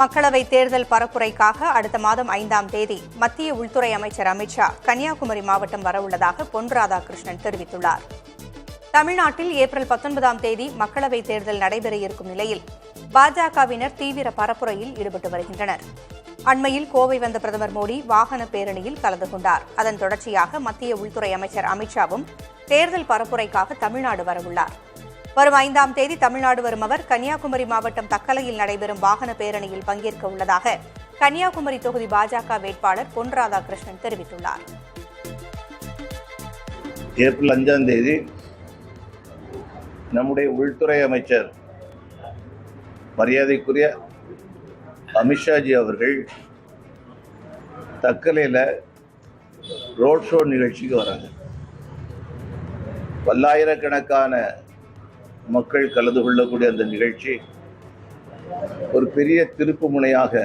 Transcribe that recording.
மக்களவை தேர்தல் பரப்புரைக்காக அடுத்த மாதம் 5ஆம் தேதி மத்திய உள்துறை அமைச்சர் அமித்ஷா கன்னியாகுமரி மாவட்டம் வரவுள்ளதாக பொன் ராதாகிருஷ்ணன் தெரிவித்துள்ளார். தமிழ்நாட்டில் ஏப்ரல் 19ஆம் தேதி மக்களவைத் தேர்தல் நடைபெற இருக்கும் நிலையில் பாஜகவினர் தீவிர பரப்புரையில் ஈடுபட்டு வருகின்றனர். அண்மையில் கோவை வந்த பிரதமர் மோடி வாகன பேரணியில் கலந்து கொண்டார். அதன் தொடர்ச்சியாக மத்திய உள்துறை அமைச்சர் அமித்ஷாவும் தேர்தல் பரப்புரைக்காக தமிழ்நாடு வரவுள்ளார். வரும் 5ஆம் தேதி தமிழ்நாடு வரும் அவர் கன்னியாகுமரி மாவட்டம் தக்கலையில் நடைபெறும் வாகன பேரணியில் பங்கேற்க உள்ளதாக கன்னியாகுமரி தொகுதி பாஜக வேட்பாளர் பொன் ராதாகிருஷ்ணன் தெரிவித்துள்ளார். ஏப்ரல் 5ஆம் தேதி நம்முடைய உள்துறை அமைச்சர் மரியாதைக்குரிய அமித்ஷாஜி அவர்கள் தக்கலையில் ரோட் ஷோ நிகழ்ச்சிக்கு வராங்க. பல்லாயிரக்கணக்கான மக்கள் கலந்து கொள்ளக்கூடிய அந்த நிகழ்ச்சி ஒரு பெரிய திருப்பு முனையாக